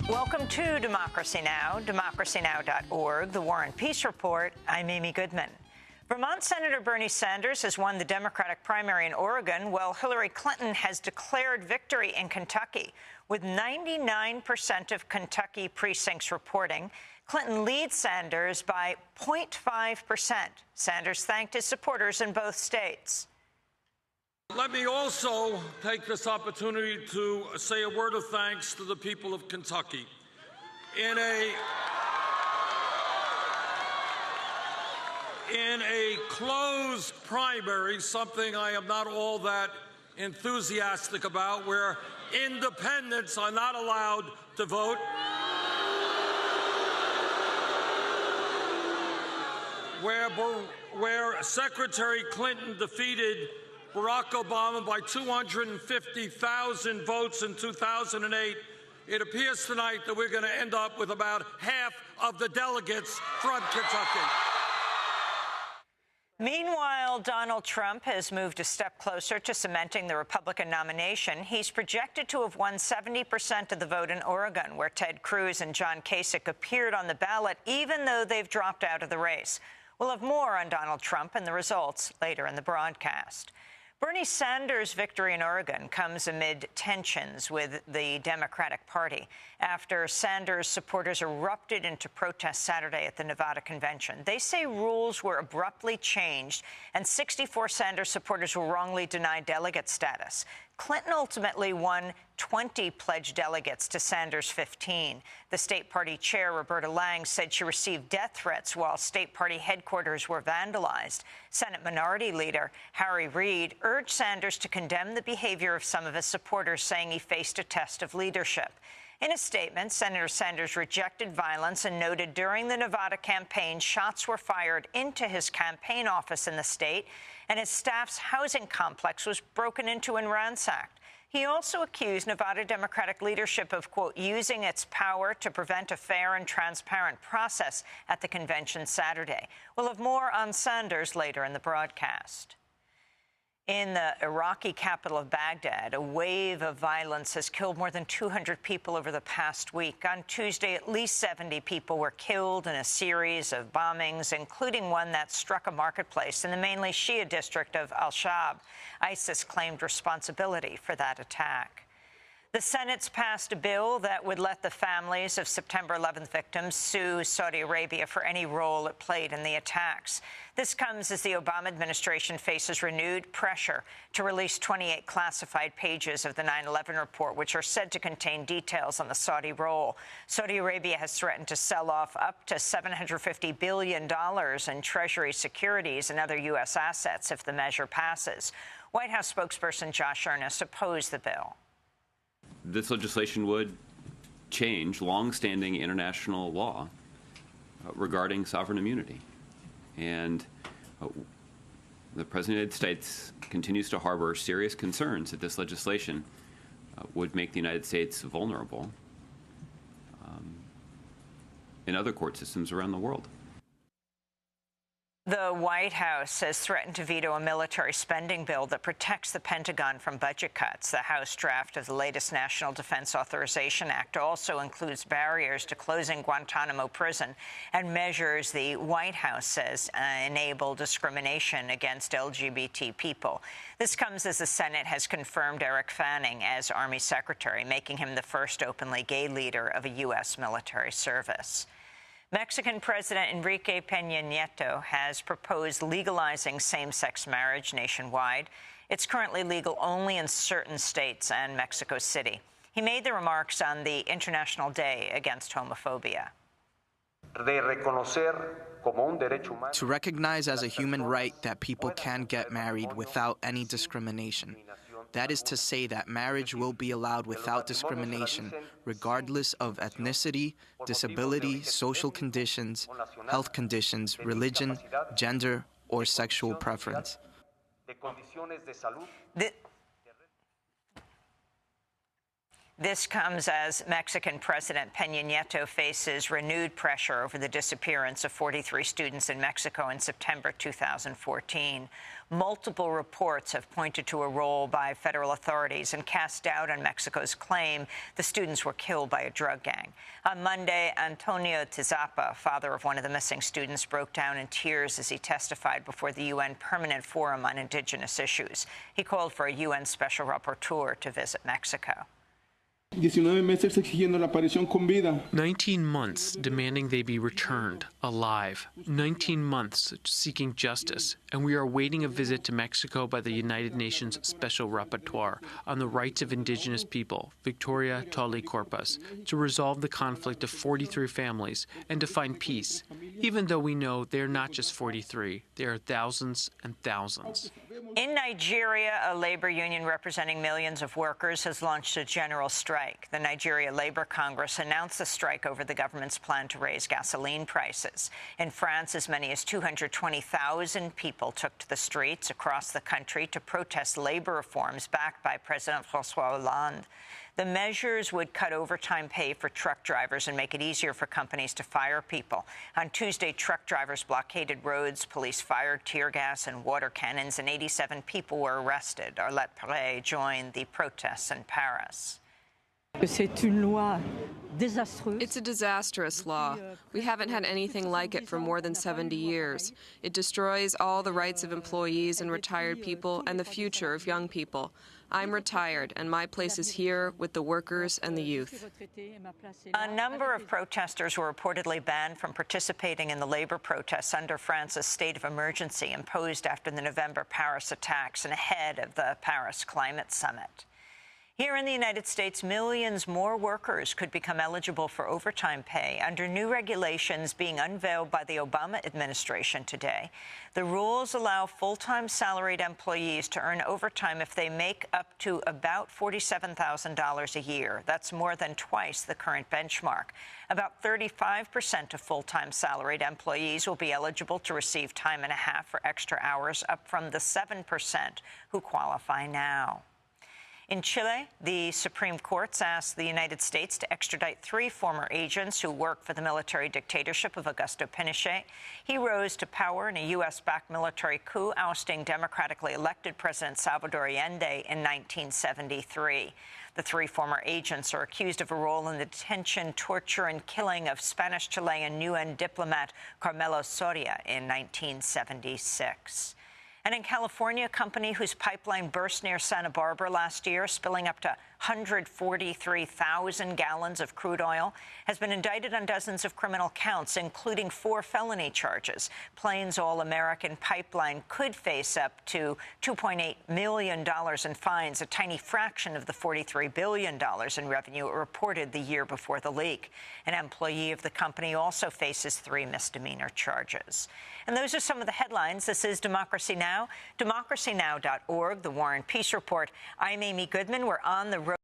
Welcome to Democracy Now!, democracynow.org, the War and Peace Report. I'm Amy Goodman. Vermont Senator Bernie Sanders has won the Democratic primary in Oregon, while Hillary Clinton has declared victory in Kentucky. With 99% of Kentucky precincts reporting, Clinton leads Sanders by 0.5%. Sanders thanked his supporters in both states. Let me also take this opportunity to say a word of thanks to the people of Kentucky. In a closed primary, something I am not all that enthusiastic about, where independents are not allowed to vote, where Secretary Clinton defeated Barack Obama by 250,000 votes in 2008, it appears tonight that we're going to end up with about half of the delegates from Kentucky. Meanwhile, Donald Trump has moved a step closer to cementing the Republican nomination. He's projected to have won 70% of the vote in Oregon, where Ted Cruz and John Kasich appeared on the ballot, even though they've dropped out of the race. We'll have more on Donald Trump and the results later in the broadcast. Bernie Sanders' victory in Oregon comes amid tensions with the Democratic Party after Sanders' supporters erupted into protest Saturday at the Nevada convention. They say rules were abruptly changed and 64 Sanders supporters were wrongly denied delegate status. Clinton ultimately won 20 pledged delegates to Sanders' 15. The state party chair, Roberta Lang, said she received death threats while state party headquarters were vandalized. Senate Minority Leader Harry Reid urged Sanders to condemn the behavior of some of his supporters, saying he faced a test of leadership. In a statement, Senator Sanders rejected violence and noted during the Nevada campaign, shots were fired into his campaign office in the state, and his staff's housing complex was broken into and ransacked. He also accused Nevada Democratic leadership of, quote, using its power to prevent a fair and transparent process at the convention Saturday. We'll have more on Sanders later in the broadcast. In the Iraqi capital of Baghdad, a wave of violence has killed more than 200 people over the past week. On Tuesday, at least 70 people were killed in a series of bombings, including one that struck a marketplace in the mainly Shia district of Al-Shab. ISIS claimed responsibility for that attack. The Senate's passed a bill that would let the families of September 11th victims sue Saudi Arabia for any role it played in the attacks. This comes as the Obama administration faces renewed pressure to release 28 classified pages of the 9/11 report, which are said to contain details on the Saudi role. Saudi Arabia has threatened to sell off up to $750 billion in Treasury securities and other U.S. assets if the measure passes. White House spokesperson Josh Earnest opposed the bill. This legislation would change long-standing international law regarding sovereign immunity. And the President of the United States continues to harbor serious concerns that this legislation would make the United States vulnerable in other court systems around the world. The White House has threatened to veto a military spending bill that protects the Pentagon from budget cuts. The House draft of the latest National Defense Authorization Act also includes barriers to closing Guantanamo prison and measures the White House says enable discrimination against LGBT people. This comes as the Senate has confirmed Eric Fanning as Army Secretary, making him the first openly gay leader of a U.S. military service. Mexican President Enrique Peña Nieto has proposed legalizing same-sex marriage nationwide. It's currently legal only in certain states and Mexico City. He made the remarks on the International Day Against Homophobia. To recognize as a human right that people can get married without any discrimination. That is to say that marriage will be allowed without discrimination, regardless of ethnicity, disability, social conditions, health conditions, religion, gender, or sexual preference. This comes as Mexican President Peña Nieto faces renewed pressure over the disappearance of 43 students in Mexico in September 2014. Multiple reports have pointed to a role by federal authorities and cast doubt on Mexico's claim the students were killed by a drug gang. On Monday, Antonio Tizapa, father of one of the missing students, broke down in tears as he testified before the UN Permanent Forum on Indigenous Issues. He called for a UN Special Rapporteur to visit Mexico. 19 months demanding they be returned alive. 19 months seeking justice. And we are awaiting a visit to Mexico by the United Nations Special Rapporteur on the rights of indigenous people, Victoria Tolly Corpus, to resolve the conflict of 43 families and to find peace, even though we know they are not just 43, there are thousands and thousands. In Nigeria, a labor union representing millions of workers has launched a general strike. The Nigeria Labor Congress announced the strike over the government's plan to raise gasoline prices. In France, as many as 220,000 people took to the streets across the country to protest labor reforms backed by President François Hollande. The measures would cut overtime pay for truck drivers and make it easier for companies to fire people. On Tuesday, truck drivers blockaded roads, police fired tear gas and water cannons, and 87 people were arrested. Arlette Perret joined the protests in Paris. It's a disastrous law. We haven't had anything like it for more than 70 years. It destroys all the rights of employees and retired people and the future of young people. I'm retired, and my place is here with the workers and the youth. A number of protesters were reportedly banned from participating in the labor protests under France's state of emergency imposed after the November Paris attacks and ahead of the Paris Climate Summit. Here in the United States, millions more workers could become eligible for overtime pay under new regulations being unveiled by the Obama administration today. The rules allow full-time salaried employees to earn overtime if they make up to about $47,000 a year. That's more than twice the current benchmark. About 35% of full-time salaried employees will be eligible to receive time and a half for extra hours, up from the 7% who qualify now. In Chile, the Supreme Court asked the United States to extradite 3 former agents who worked for the military dictatorship of Augusto Pinochet. He rose to power in a U.S.-backed military coup, ousting democratically elected President Salvador Allende in 1973. The 3 former agents are accused of a role in the detention, torture, and killing of Spanish-Chilean UN diplomat Carmelo Soria in 1976. And in California, a company whose pipeline burst near Santa Barbara last year, spilling up to 143,000 gallons of crude oil, has been indicted on dozens of criminal counts, including 4 felony charges. Plains All American Pipeline could face up to $2.8 million in fines, a tiny fraction of the $43 billion in revenue it reported the year before the leak. An employee of the company also faces 3 misdemeanor charges. And those are some of the headlines. This is Democracy Now!, democracynow.org, The War and Peace Report. I'm Amy Goodman. We're on the road